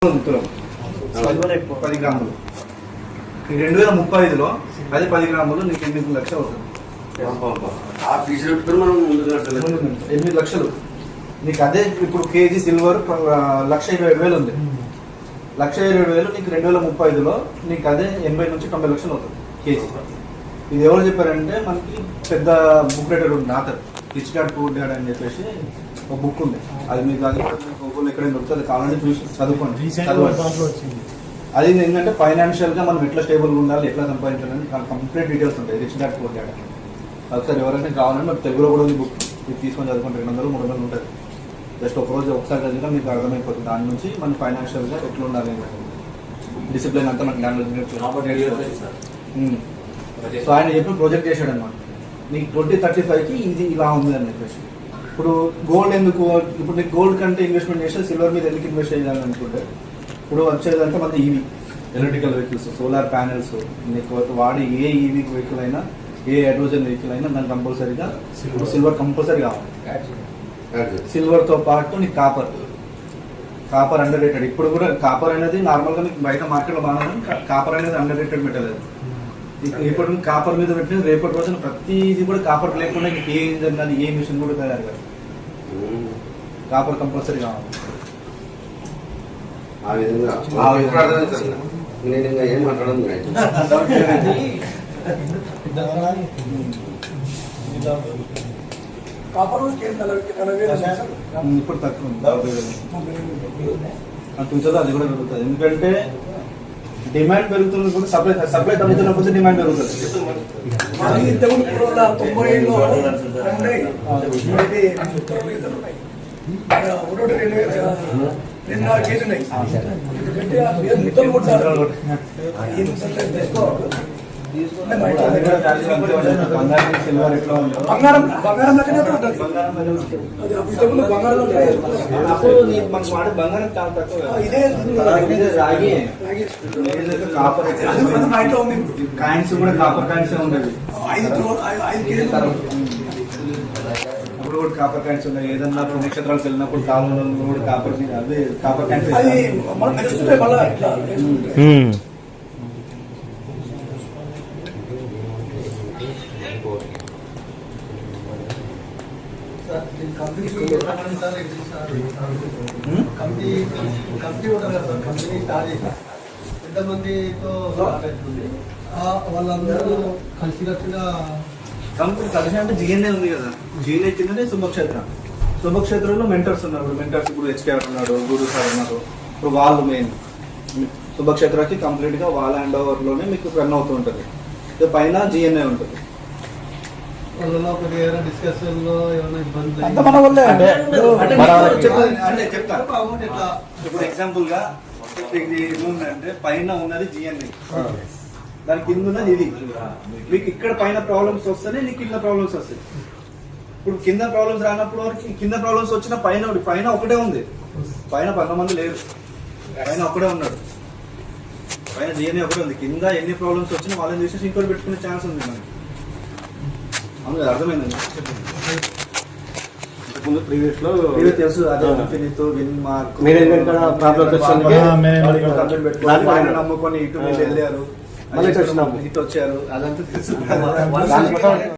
10 గ్రాములు 2035లో అది 10 గ్రాములు నీకు 8 లక్షలు అవుతుంది. 8 లక్షలు నీకు అదే. ఇప్పుడు కేజీ సిల్వర్ 1,27,000 ఉంది. 1,27,000 నీకు 2035లో నీకు అదే 80 నుంచి 90 లక్షలు అవుతుంది కేజీ. ఇది ఎవరు చెప్పారంటే మనకి పెద్ద బుక్ రైటర్ ఉంది author, rich dad poor dad అని చెప్పేసి ఒక బుక్ ఉంది. అది మీకు అది గూగుల్ ఎక్కడైనా దొరుకుతుంది, కావాలంటే చూసి చదువుకోండి. అది ఏంటంటే ఫైనాన్షియల్ గా మనం ఎట్లా స్టేబుల్ ఉండాలి, ఎట్లా సంపాదించాలని కంప్లీట్ డీటెయిల్స్ ఉంటాయి రిచ్ డాడ్ పూర్ డాడ్ అని. ఒకసారి ఎవరైనా కావాలంటే మనకు తెలుగులో కూడా ఉంది బుక్, ఇది తీసుకొని చదువుకుంటే 200-300 ఉంటుంది. జస్ట్ ఒకరోజు ఒకసారి చదివినా మీకు అర్థమైపోతుంది. దాని నుంచి మనం ఫైనాన్షియల్ గా ఎట్లా ఉండాలి, డిసిప్లిన్ అంతా మనకి దాంట్లో. సో ఆయన చెప్పి ప్రొజెక్ట్ చేశాడు అనమాట, నీకు 2035కి ఇది ఇలా ఉంది అని చెప్పేసి. ఇప్పుడు గోల్డ్ ఎందుకు, ఇప్పుడు నీకు గోల్డ్ కంటే ఇన్వెస్ట్మెంట్ చేస్తే సిల్వర్ మీద ఎందుకు ఇన్వెస్ట్ చేయాలని అనుకుంటే, ఇప్పుడు వచ్చేదంటే మనకి EV electrical vehicles, solar panels, నీకు వాడి ఏ ఈవీ వెహికల్ అయినా, ఏ హైడ్రోజన్ వెహికల్ అయినా దానికి కంపల్సరీగా సిల్వర్ కంపల్సరీ కావాలి. సిల్వర్ తో పాటు నీకు కాపర్ అండర్ రేటెడ్. ఇప్పుడు కూడా కాపర్ అనేది నార్మల్ గా మీకు బయట మార్కెట్ లో బాగా, కాపర్ అనేది అండర్ రేటెడ్ మెటల్. ఇప్పుడు కాపర్ మీద పెట్టిన రేపటి రోజున ప్రతిది కూడా కాపర్ లేకుండా ఏ ఇంజన్ కానీ ఏ మిషన్ కూడా తయారు కాదు. కాపర్ కంపల్సరీ కావాలి. ఆ విధంగా ఏం మాట్లాడడం ఇప్పుడు తక్కువ ఫ్యూచర్లో అది కూడా పెరుగుతుంది. ఎందుకంటే డిమాండ్ పెరుగుతుంది కూడా, సప్లై తగ్గుతున్నప్పుడు డిమాండ్ పెరుగుతుంది. సిల్వర్ ఎట్లా మనకు వాడే బంగారం చాలా తక్కువ. రాగి కాపర్ కాయిన్స్ కూడా కాపర్ కాయిన్స్ ఉండేవి. ఇప్పుడు కూడా కాపర్ కాయిన్స్ ఉన్నాయి. ఏదన్నా నక్షత్రాలకు వెళ్ళినప్పుడు కాలంలో కూడా కాపర్ అదే కాపర్ కాయిన్స్. ఎంతమందితో వాళ్ళందరూ కలిసికట్టుగా కలిసి అంటే జిఎన్ఏ ఉంది కదా, జిఎన్ఏ కిందనే శుభక్షేత్రంలో మెంటర్స్ ఉన్నారు. మెంటర్స్ ఇప్పుడు హెచ్కేఆర్ ఉన్నాడు, గురు సార్ ఉన్నారు. ఇప్పుడు వాళ్ళు మెయిన్ శుభక్షేత్రకి కంప్లీట్ గా వాళ్ళ హ్యాండ్ ఓవర్ లోనే మీకు రన్ అవుతూ ఉంటుంది. పైన జిఎన్ఏ ఉంటుంది. ఇప్పుడు ఎగ్జాంపుల్ గా అంటే పైన ఉన్నది జిఎన్ఏ, దాని కింద ఉన్నది ఇది. మీకు ఇక్కడ పైన ప్రాబ్లమ్స్ వస్తేనే నీకు కింద ప్రాబ్లమ్స్ వస్తాయి. ఇప్పుడు కింద ప్రాబ్లమ్స్ రానప్పుడు వరకు కింద ప్రాబ్లమ్స్ వచ్చిన పైన ఒకటే ఉంది. పైన 100 మంది లేరు, పైన ఒకటే ఉన్నాడు. పైన జిఎన్ఏ ఒకటే ఉంది. కింద ఎన్ని ప్రాబ్లమ్స్ వచ్చినా వాళ్ళని చూసేసి ఇంకోటి పెట్టుకునే ఛాన్స్ ఉంది మనకి. అవును, అర్థమైందండి. ముందు ప్రీవియస్ తెలుసు, అదే విన్ మార్క్ నమ్ముకొని ఇటు వెళ్ళారు, ఇటు వచ్చారు, అదంతా తెలుసు.